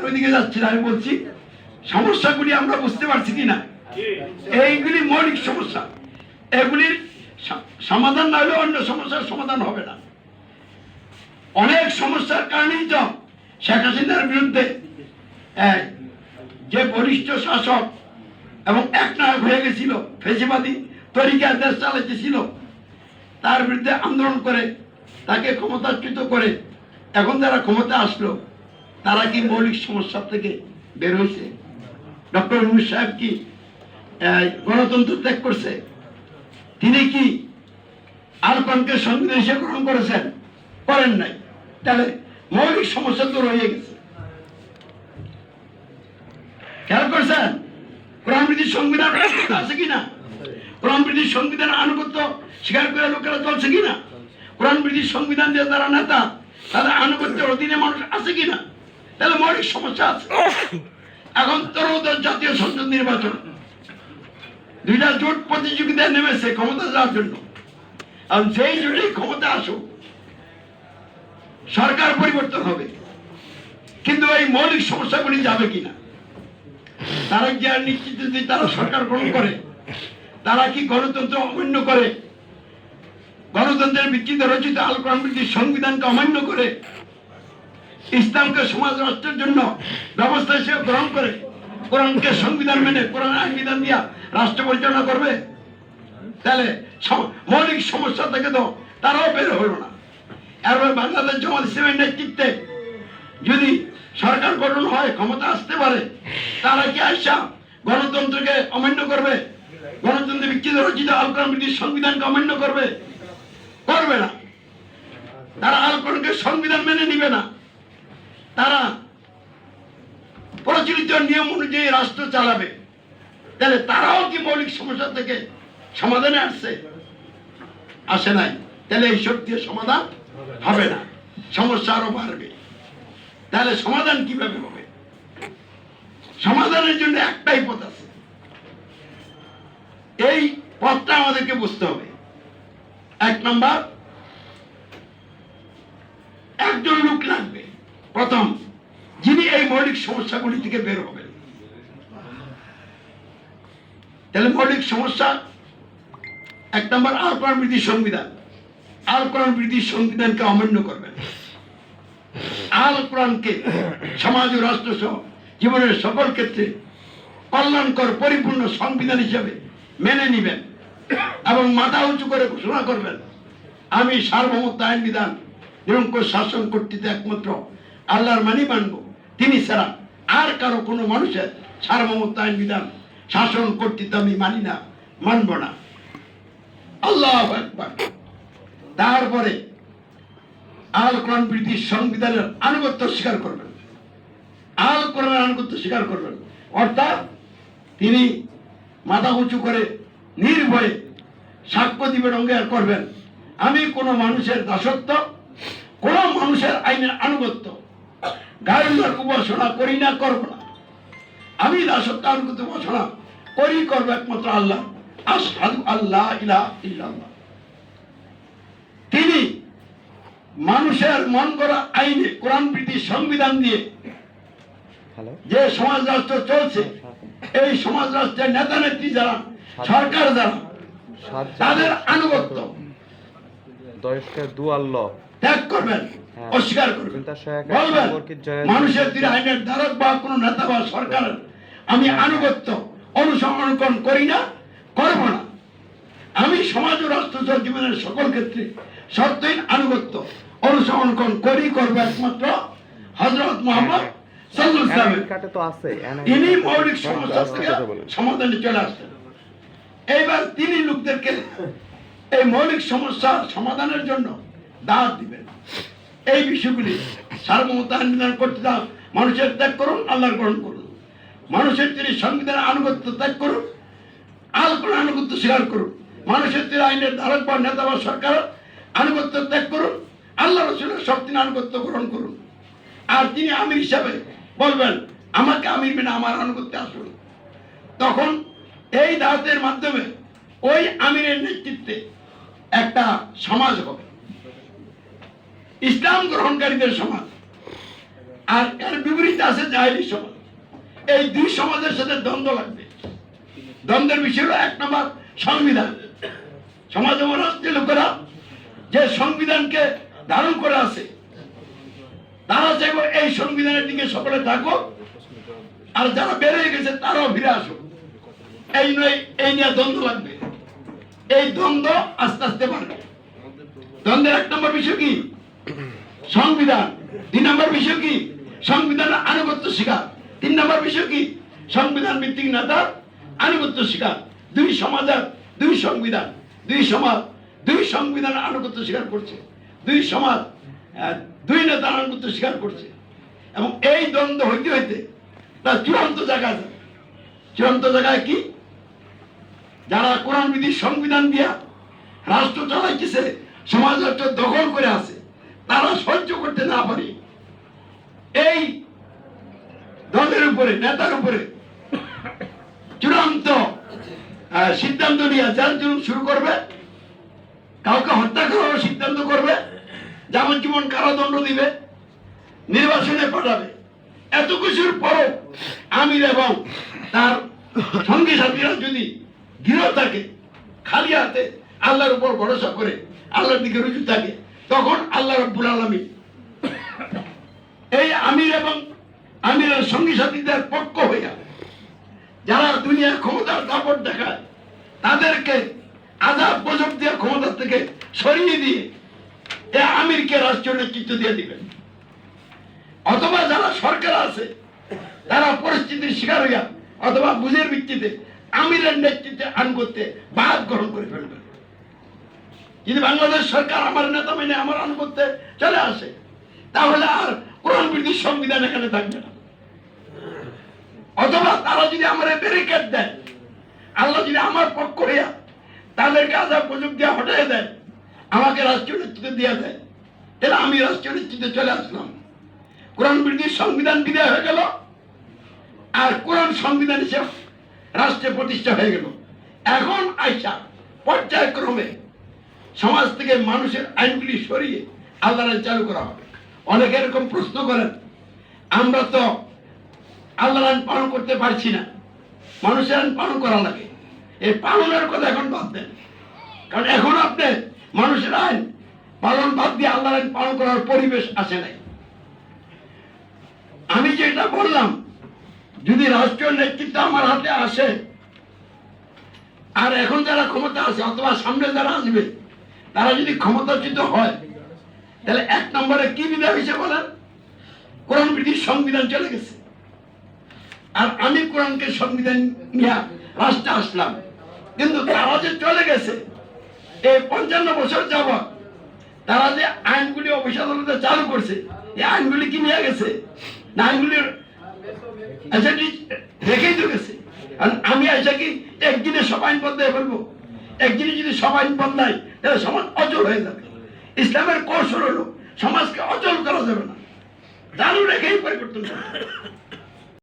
ওইদিকে যাচ্ছি না, আমি বলছি সমস্যাগুলি আমরা বুঝতে পারছি কিনা। এইগুলি মৌলিক সমস্যা, এগুলির সমাধান না হলে অন্য সমস্যার সমাধান হবে না। অনেক সমস্যার কারণেই তো শেখ হাসিনার বিরুদ্ধে যে বরিষ্ঠ শাসক এবং একনায়ক হয়ে গেছিল, ফেসিবাদী তরিকা দেশ চালাইতেছিল, তার বিরুদ্ধে আন্দোলন করে তাকে ক্ষমতাচ্যুত করে এখন যারা ক্ষমতা আসলো তারা কি মৌলিক সমস্যা থেকে বের হয়েছে? ডক্টর ইউনূস সাহেব কি গণতন্ত্র ত্যাগ করছে? তিনি কি আল কোরআনকে সংবিধান হিসেবে গ্রহণ করেছেন? করেন নাই। তাহলে মৌলিক সমস্যা তো রয়ে গেছে। খেয়াল করছেন কোরআন বিধি সংবিধান আছে কিনা? কোরআন বিধি সংবিধান আনুগত্য স্বীকার করে লোকেরা চলছে কিনা? কোরআন বিধি সংবিধান দিয়ে যারা নেতা তাদের আনুগত্যের অধীনে মানুষ আছে কিনা? তাহলে মৌলিক সমস্যা আছে। এখন ত্রয়োদশ জাতীয় সংসদ নির্বাচন, দুইটা জোট প্রতিযোগিতায় নেমেছে ক্ষমতা যাওয়ার জন্য। আর যেই জোটে ক্ষমতা আসুক সরকার পরিবর্তন হবে, কিন্তু এই মৌলিক সমস্যাগুলি যাবে কিনা? তারা কি আর নিশ্চিত যদি তারা সরকার গ্রহণ করে তারা কি গণতন্ত্র অমান্য করে, গণতন্ত্রের ভিত্তিতে রচিত আল কোরআন ভিত্তিক সংবিধানকে অমান্য করে ইসলামকে সমাজ রাষ্ট্রের জন্য ব্যবস্থা হিসেবে গ্রহণ করে কোরআনকে সংবিধান মেনে কোরআন আইন বিধান দিয়া রাষ্ট্র পরিচালনা করবে? তাহলে মৌলিক সমস্যা থেকে তো তারাও বের হইল না। এরপর বাংলাদেশ জামাত ইসলামীর নেতৃত্বে যদি সরকার গঠন হয়, ক্ষমতা আসতে পারে, তারা কি আইসা গণতন্ত্রকে অমান্য করবে? গণতন্ত্রের ভিত্তিতে রচিত আল কোরআন ভিত্তিক সংবিধানকে অমান্য করবে? করবে না। তারা আল কোরআনকে সংবিধান মেনে নিবে না। তারা প্রচলিত নিয়ম অনুযায়ী রাষ্ট্র চালাবে। তাহলে তারাও কি মৌলিক সমস্যা থেকে সমাধানে আসছে? আসে নাই। তাহলে এই শক্তির সমাধান হবে না, সমস্যা আরো বাড়বে। তাহলে সমাধান কিভাবে হবে? সমাধানের জন্য একটাই পথ আছে, এই পথটা আমাদেরকে বুঝতে হবে। এক নাম্বার, একজন লোক লাগবে প্রথম, যিনি এই মৌলিক সমস্যাগুলি থেকে বের হবেন। তাহলে মৌলিক সমস্যা এক নম্বর, আল কোরআন বিধি সংবিধান। আল কোরআন বিধি সংবিধানকে অমান্য করবেন। আল কোরআনকে সমাজ ও রাষ্ট্র সহ জীবনের সকল ক্ষেত্রে কল্যাণকর পরিপূর্ণ সংবিধান হিসেবে মেনে নিবেন এবং মাথা উঁচু করে ঘোষণা করবেন, আমি সার্বভৌমত্ব আইন বিধান নিরঙ্কুশ শাসন কর্তৃত্ব একমাত্র আল্লাহর মানি মানব, তিনি ছাড়া আর কারো কোনো মানুষের সার্বভৌমত্ব আইন বিধান শাসন কর্তৃত্ব আমি মানি না, মানব না। আল্লাহু আকবার। তারপরে আল কোরআন বিধি সংবিধানের আনুগত্য স্বীকার করবেন, আল কোরআনের আনুগত্য স্বীকার করবেন। অর্থাৎ তিনি মাথা উঁচু করে নির্ভয়ে সাক্ষ্য দিবেন, অঙ্গীকার করবেন, আমি কোনো মানুষের দাসত্ব, কোন মানুষের আইনের আনুগত্য গায়রুল্লাহর উপাসনা করি না, করব না। আমি দাসত্ব আনুগত্য উপাসনা করি, করবো একমাত্র আল্লাহ। আশহাদু আল্লা ইলাহা ইল্লাল্লাহ। তিনি মানুষের মন গড়া আইনে কোরআন ভিত্তিক সংবিধান দিয়ে যে সমাজ রাষ্ট্র চলছে, এই সমাজ রাষ্ট্রের নেতা নেত্রী যারা, সরকার যারা, তাদের আনুগত্য ত্যাগ করবেন, অস্বীকার করবেন। বলবেন মানুষের তীরে আইনের ধারক বা কোন নেতা বা সরকারের আমি আনুগত্য অনুসরণ করি না, করব না। আমি সমাজ ও রাষ্ট্র জীবনের সকল ক্ষেত্রে শর্তহীন আনুগত্য অনুসরণ করি, করবো একমাত্র হযরত মুহাম্মদ সাল্লাল্লাহু আলাইহি ওয়াসাল্লাম। তিনি মৌলিক সমস্যা থেকে সমাধানে চলে আসতেন। এইবার তিনি লোকদেরকে এই মৌলিক সমস্যা সমাধানের জন্য দাওয়াত দিবেন। এই বিষয়গুলি সার্বভৌমত্ব আইন বিধান কর্তৃত্ব মানুষের ত্যাগ করুন, আল্লাহর গ্রহণ করুন। মানুষের তিনি সংবিধানের আনুগত্য ত্যাগ করুন, আল কোরআন আনুগত্য স্বীকার করুন। মানুষের তিনি আইনের ধারক বা নেতা বা সরকার আনুগত্য ত্যাগ করুন, আল্লাহ রাসূলের শক্তি আনুগত্য গ্রহণ করুন। আর তিনি আমির হিসাবে বলবেন, আমাকে আমির বিনা আমার আনুগত্যে আসুন। তখন এই দাওয়াতের মাধ্যমে ওই আমিরের নেতৃত্বে একটা সমাজ হবে, ইসলাম গ্রহণকারীদের সমাজ। আর এর বিপরীতে আছে জাহেলি সমাজ। এই দুই সমাজের সাথে দ্বন্দ্ব লাগবে। দ্বন্দ্বের বিষয় হলো 1 নম্বর সংবিধান। সমাজ এবং রাষ্ট্রের লোকেরা যে সংবিধানকে ধারণ করে আছে, তারা চাইব এই সংবিধানের দিকে সকলে থাকো, আর যারা বেরিয়ে গেছে তারাও ফিরে আসো। এই নয়, এই নিয়ে দ্বন্দ্ব লাগবে। এই দ্বন্দ্ব আস্তে আস্তে বাড়বে। দ্বন্দ্বের 1 নম্বর বিষয় কি? সংবিধান। 2 নম্বর বিষয় কি? সংবিধানের আনুগত্য স্বীকার। 3 নম্বর বিষয় কি? সংবিধান ভিত্তিক নেতার আনুগত্য স্বীকার। 2 সমাজের 2 সংবিধান, 2 সমাজ 2 সংবিধানের আনুগত্য স্বীকার করছে, 2 সমাজ 2 নেতার আনুগত্য স্বীকার করছে। এবং এই দ্বন্দ্ব হইতে হইতে তার চূড়ান্ত জায়গায় যাবে। চূড়ান্ত জায়গায় কি? যারা কোরআন বিধি সংবিধান দিয়া রাষ্ট্র চালাইতেছে, সমাজ রাষ্ট্র দখল করে আছে, তারা সহ্য করতে না পারে এই দলের উপরে, নেতার উপরে চূড়ান্ত সিদ্ধান্ত নিয়ে যার জন্য শুরু করবে, কাউকে হত্যা করার সিদ্ধান্ত করবে, যাবজ্জীবন কারাদণ্ড দিবে, নির্বাসনে পাঠাবে। এত কিছুর পরও আমির এবং তার সঙ্গী সাথীরা যদি দৃঢ় থাকে, খালি হাতে আল্লাহর উপর ভরসা করে আল্লাহর দিকে রুজু থাকে, তখন আল্লাহ রাব্বুল আলামিন এই আমির এবং আমিরের সঙ্গী সাথীদের পক্ষ হইয়া যারা দুনিয়ার ক্ষমতার দাপট দেখায়, তাদেরকে আযাব গজব দিয়ে ক্ষমতা থেকে সরিয়ে দিয়ে এ আমিরকে রাষ্ট্রীয় নেতৃত্ব দিয়ে দিবেন। অথবা যারা সরকার আছে, তারা পরিস্থিতির শিকার হইয়া অথবা বুঝের ভিত্তিতে আমিরের নেতৃত্বে আনুগত্যে বাদ গ্রহণ করে ফেলবেন। যদি বাংলাদেশ সরকার আমার নেতা মেনে আমার আনুগত্যে চলে আসে, তাহলে আর কোরআন বিরোধী সংবিধান এখানে থাকবে না। অথবা তারা যদি আমার ব্যারিকেড দেয়, আল্লাহ যদি আমার পক্ষ হইয়া তাদেরকে আযাব গজব দিয়ে হটাই দেয়, আমাকে রাষ্ট্রীয় নেতৃত্ব দিয়ে দেয়, তাহলে আমি রাষ্ট্রীয় নেতৃত্বে চলে আসলাম। কোরআন বিরোধী সংবিধান বিদায় হয়ে গেল, আর কোরআন সংবিধান হিসেবে রাষ্ট্রে প্রতিষ্ঠা হয়ে গেল। এখন আইসা পর্যায়ক্রমে সমাজ থেকে মানুষের আইনগুলি সরিয়ে আল্লাহর আইন চালু করা হবে। অনেকে এরকম প্রশ্ন করেন, আমরা তো আল্লাহর আইন পালন করতে পারছি না, মানুষের আইন পালন করা লাগে। এই পালনের কথা এখন বাদ দেন, কারণ এখন আপনি মানুষের আইন পালন বাদ দিয়ে আল্লাহর আইন পালন করার পরিবেশ আসে নাই। আমি যেটা বললাম, যদি রাষ্ট্রীয় নেতৃত্ব আমার হাতে আসে, আর এখন যারা ক্ষমতা আছে অথবা সামনে যারা আসবে, তারা যদি ক্ষমতাচ্যুত হয়, তাহলে 1 নম্বরে কি বিধায় হয়েছে বলেন? কোরআন বিরোধী সংবিধান চলে গেছে। আর আমি কোরআনকে সংবিধান নিয়ে রাষ্ট্রে আসলাম, কিন্তু তারা যে চলে গেছে এই 55 বছর যাবত, তারা যে আইনগুলি অফিস আদালতে চালু করছে, এই আইনগুলি কি নিয়ে গেছে না? আইনগুলির রেখেই তো গেছে। আমি আইসা কি একদিনে সব আইন বদলায় ফেলবো? একদিনে যদি সব আইন বদলায়, তাহলে সমাজ অচল হয়ে যাবে। ইসলামের কৌশল হলো সমাজকে অচল করা যাবে না, চালু রেখেই পরিবর্তন করতে হবে।